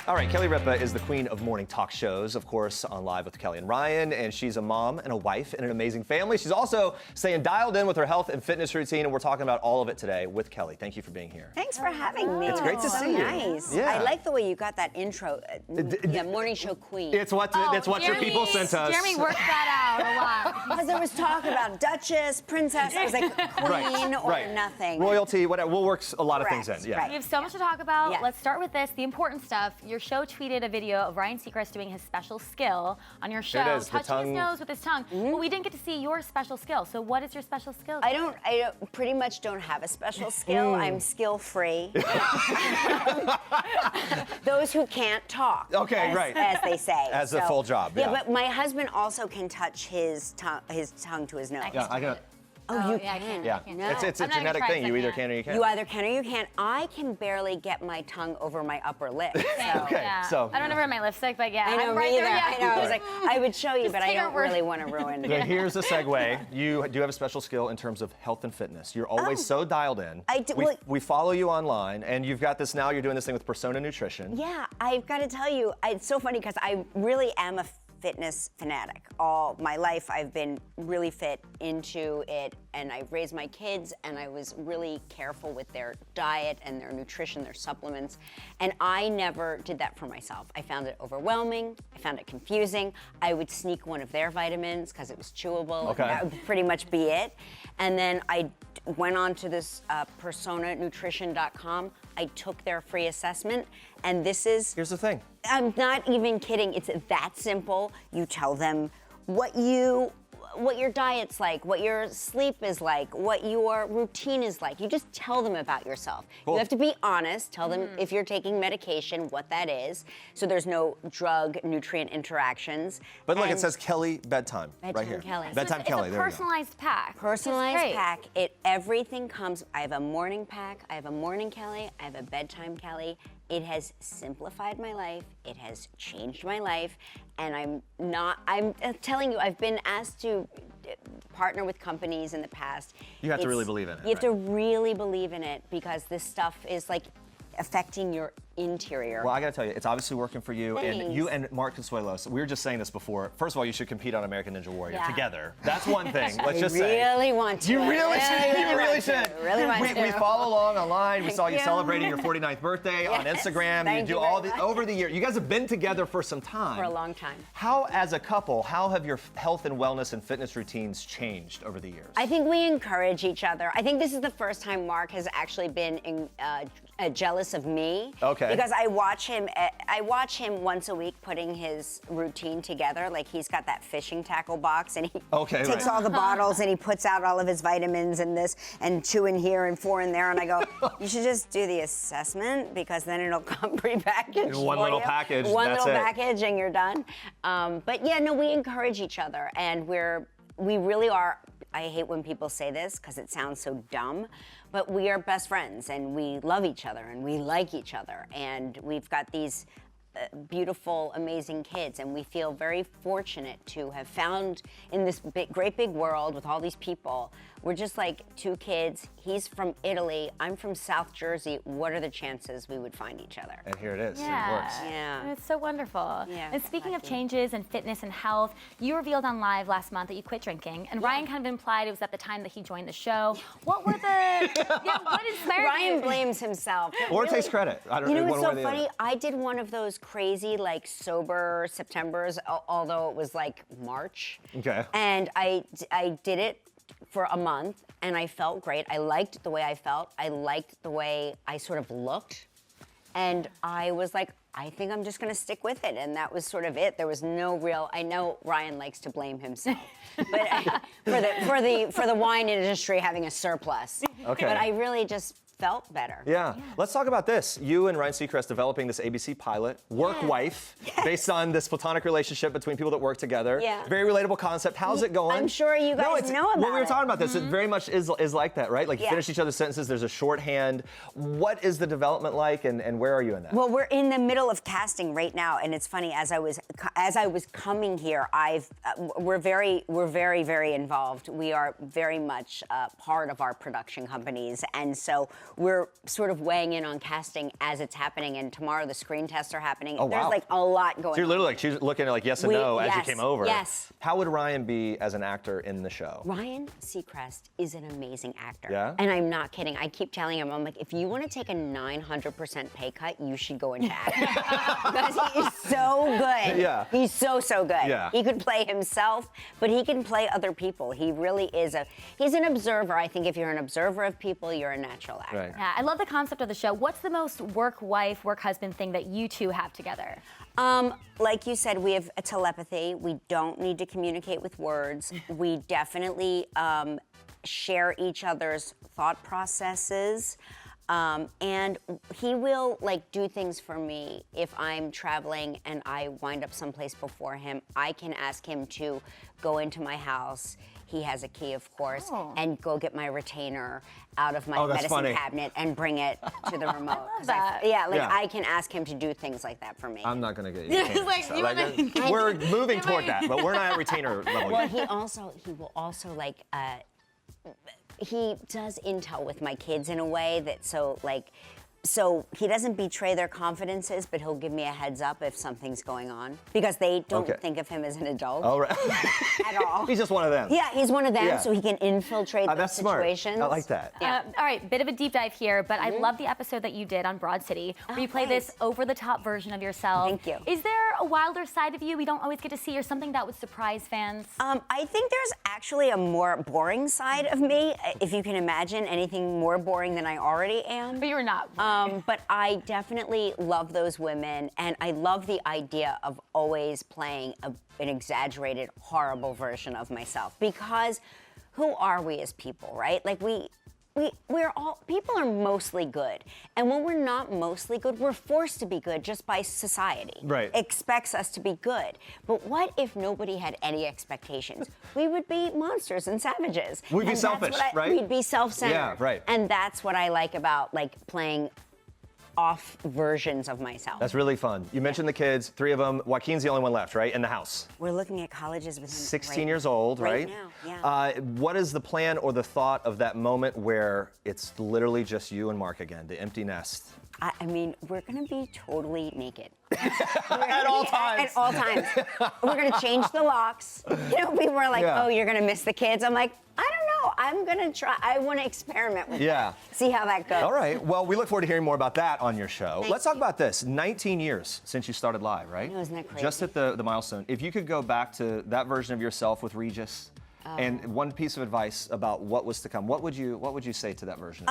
All right, Kelly Ripa is the queen of morning talk shows, of course, on Live with Kelly and Ryan, and she's a mom and a wife and an amazing family. She's also staying dialed in with her health and fitness routine, and we're talking about all of it today with Kelly. Thank you for being here. Thanks for having me. It's great to see you. Nice. Yeah. I like the way you got that intro. The morning show queen. It's what your people sent us. Jeremy worked that out a lot. Because there was talk about Duchess, Princess. I was like, queen or nothing. Royalty, whatever. We'll work a lot of things in. Yeah. Right. We have so much to talk about. Yeah. Let's start with this, the important stuff. Your show tweeted a video of Ryan Seacrest doing his special skill on your show, touching his nose with his tongue. But we didn't get to see your special skill. So what is your special skill? I pretty much don't have a special skill. I'm skill-free. Those who can't talk. Okay, as they say. As a full job. Yeah, but my husband also can touch his tongue to his nose. Yeah, I can. Oh, you yeah, can? Yeah, No. it's a genetic thing. You either can or you can't. You either can or you can't. I can barely get my tongue over my upper lip. So. Okay, so. I don't ever wear my lipstick, but yeah. I know, I'm right me there. either. Yeah. I know. I was like, I would show you, Just but I take our don't word. really want to ruin it. But here's a segue. You do have a special skill in terms of health and fitness. You're always so dialed in. I do. We follow you online, and you've got this now. You're doing this thing with Persona Nutrition. Yeah, I've got to tell you, it's so funny because I really am a fitness fanatic. All my life I've been really fit into it, and I raised my kids, and I was really careful with their diet and their nutrition, their supplements, and I never did that for myself. I found it overwhelming. I found it confusing. I would sneak one of their vitamins because it was chewable. Okay. And that would pretty much be it. And then I went on to this personanutrition.com. I took their free assessment, and this is... Here's the thing. I'm not even kidding. It's that simple. You tell them what your diet's like, what your sleep is like, what your routine is like. You just tell them about yourself. Cool. You have to be honest. Tell them if you're taking medication, what that is. So there's no drug-nutrient interactions. But look, it And says Kelly bedtime, right Bedtime here. Kelly. Bedtime Kelly. It's a There we go. personalized pack. Personalized Which is great. pack. Everything comes. I have a morning pack. I have a morning Kelly. I have a bedtime Kelly. It has simplified my life. It has changed my life. And I'm telling you, I've been asked to partner with companies in the past. You have to really believe in it. You have to really believe in it because this stuff is like affecting your interior. Well, I gotta tell you, it's obviously working for you. And Thanks. you and Mark Consuelos, we were just saying this before. First of all, you should compete on American Ninja Warrior Yeah. together. That's one thing. Let's just I say. really want to. You really should. You really should. Really want to. We follow along online. We saw you Thank you. celebrating your 49th birthday on Yes, Instagram. thank You do you all very the much. over the year. You guys have been together for some time. For a long time. How, as a couple, how have your health and wellness and fitness routines changed over the years? I think we encourage each other. I think this is the first time Mark has actually been jealous of me. Okay. Because I watch him once a week putting his routine together. Like he's got that fishing tackle box and he takes all the bottles and he puts out all of his vitamins and this and 2 in here and 4 in there. And I go, you should just do the assessment because then it'll come prepackaged. In one for little you. package, One that's little it. package and you're done. But yeah, no, we encourage each other and we really are. I hate when people say this because it sounds so dumb, but we are best friends and we love each other and we like each other and we've got these beautiful, amazing kids and we feel very fortunate to have found in this great big world with all these people. We're just like 2 kids. He's from Italy. I'm from South Jersey. What are the chances we would find each other? And here it is. Yeah. It works. Yeah. It's so wonderful. Yeah, And speaking of lucky. changes in fitness and health, you revealed on Live last month that you quit drinking, and Ryan kind of implied it was at the time that he joined the show. What were what inspired Ryan you? blames himself. Or Really- takes credit. I don't You know one what's way so or the funny? other. I did one of those crazy, like, sober Septembers, although it was like March. Okay. And I did it for a month, and I felt great. I liked the way I felt. I liked the way I sort of looked. And I was like, I think I'm just gonna stick with it. And that was sort of it. There was no real, I know Ryan likes to blame himself, but for the wine industry having a surplus. Okay. But I really just felt better. Yeah. Let's talk about this. You and Ryan Seacrest developing this ABC pilot, Work Wife, based on this platonic relationship between people that work together. Yeah. Very relatable concept. How's it going? I'm sure you guys know about When we were it. talking about this, it very much is like that, right? Like you Yeah. finish each other's sentences, there's a shorthand. What is the development like and where are you in that? Well, we're in the middle of casting right now, and it's funny. As I was coming here, we're very involved. We are very much part of our production companies, and so we're sort of weighing in on casting as it's happening, and tomorrow the screen tests are happening. Oh, There's wow. like a lot going on. So you're literally like, she's looking at like yes and no as you came over. Yes. How would Ryan be as an actor in the show? Ryan Seacrest is an amazing actor. Yeah? And I'm not kidding. I keep telling him, I'm like, if you want to take a 900% pay cut, you should go into acting. Because he is so good. Yeah. He's so good. Yeah. He could play himself, but he can play other people. He really is he's an observer. I think if you're an observer of people, you're a natural actor. Right. Yeah, I love the concept of the show. What's the most work wife, work husband thing that you two have together? Like you said, we have a telepathy. We don't need to communicate with words. We definitely share each other's thought processes. And he will like do things for me. If I'm traveling and I wind up someplace before him, I can ask him to go into my house. He has a key, of course, and go get my retainer out of my medicine cabinet and bring it to the remote. I love that. I can ask him to do things like that for me. I'm not gonna get you. Like, we're moving toward that, but we're not at retainer level Well, yet. he will also like, he does intel with my kids in a way that so he doesn't betray their confidences, but he'll give me a heads up if something's going on because they don't think of him as an adult at all. He's just one of them. Yeah, he's one of them, so he can infiltrate those that's situations. Smart. I like that. Yeah. All right, bit of a deep dive here, but I love the episode that you did on Broad City, where you play this over-the-top version of yourself. Thank you. Is there a wilder side of you we don't always get to see, or something that would surprise fans? I think there's actually a more boring side of me, if you can imagine anything more boring than I already am. But you're not. But I definitely love those women, and I love the idea of always playing an exaggerated, horrible version of myself. Because who are we as people, right? Like we're all, people are mostly good. And when we're not mostly good, we're forced to be good just by society. Right. Expects us to be good. But what if nobody had any expectations? We would be monsters and savages. We'd be And that's selfish, what right? We'd be self-centered. Yeah, right. And that's what I like about like playing off versions of myself. That's really fun. You mentioned the kids, 3 of them. Joaquin's the only one left, right, in the house. We're looking at colleges with him 16 years old, right? Right now, yeah. What is the plan or the thought of that moment where it's literally just you and Mark again, the empty nest? I mean, we're gonna be totally naked. At all times. At all times. We're gonna change the locks. You know, people are like, oh, you're gonna miss the kids. I'm like, I don't know. I'm gonna try. I wanna experiment with that. See how that goes. All right. Well, we look forward to hearing more about that on your show. Thank Let's talk about this. 19 years since you started live, right? I know, isn't that crazy? Just hit the milestone. If you could go back to that version of yourself with Regis, and one piece of advice about what was to come, what would you say to that version?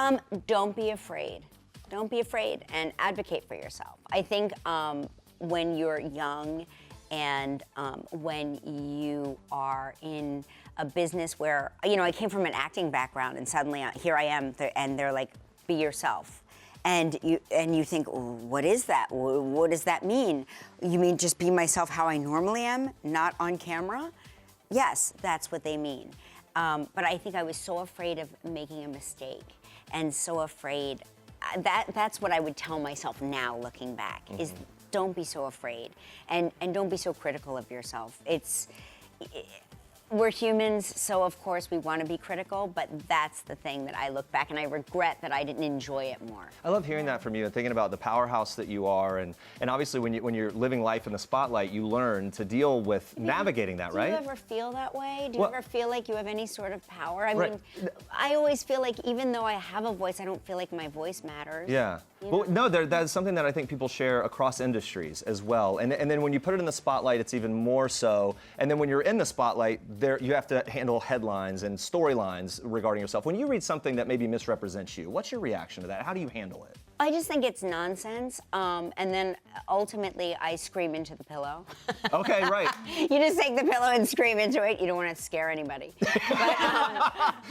Don't be afraid. Don't be afraid and advocate for yourself. I think when you're young and when you are in a business where, you know, I came from an acting background and suddenly here I am and they're like, be yourself. And you think, what is that? What does that mean? You mean just be myself how I normally am, not on camera? Yes, that's what they mean. But I think I was so afraid of making a mistake and so afraid. That's what I would tell myself now looking back, is don't be so afraid and don't be so critical of yourself. We're humans, so of course we want to be critical, but that's the thing that I look back and I regret that I didn't enjoy it more. I love hearing that from you and thinking about the powerhouse that you are, and obviously when you're living life in the spotlight, you learn to deal with navigating that, right? Do you ever feel that way? Do you ever feel like you have any sort of power? I mean, I always feel like even though I have a voice, I don't feel like my voice matters. Yeah. Well, no, that's something that I think people share across industries as well. And then when you put it in the spotlight, it's even more so. And then when you're in the spotlight, you have to handle headlines and storylines regarding yourself. When you read something that maybe misrepresents you, what's your reaction to that? How do you handle it? I just think it's nonsense, and then ultimately I scream into the pillow. Okay, right. You just take the pillow and scream into it. You don't want to scare anybody.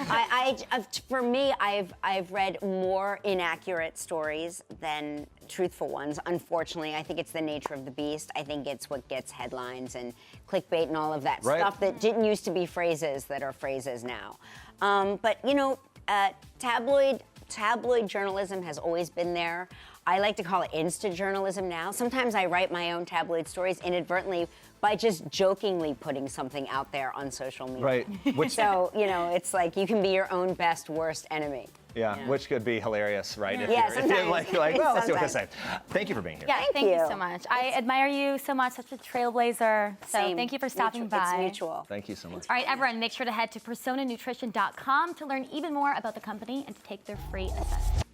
But for me, I've read more inaccurate stories than truthful ones. Unfortunately, I think it's the nature of the beast. I think it's what gets headlines and clickbait and all of that stuff that didn't used to be phrases that are phrases now. But you know, tabloid journalism has always been there. I like to call it insta journalism now. Sometimes I write my own tabloid stories inadvertently by just jokingly putting something out there on social media. Right. So, you know, it's like you can be your own best, worst enemy. Yeah, which could be hilarious, right? If Yeah, you're like, well, let's see what they say. Thank you for being here. Yeah, thank you you. so much. I admire you so much, such a trailblazer. So Same. thank you for stopping by. It's mutual. Thank you so much. All right, everyone, make sure to head to personanutrition.com to learn even more about the company and to take their free assessment.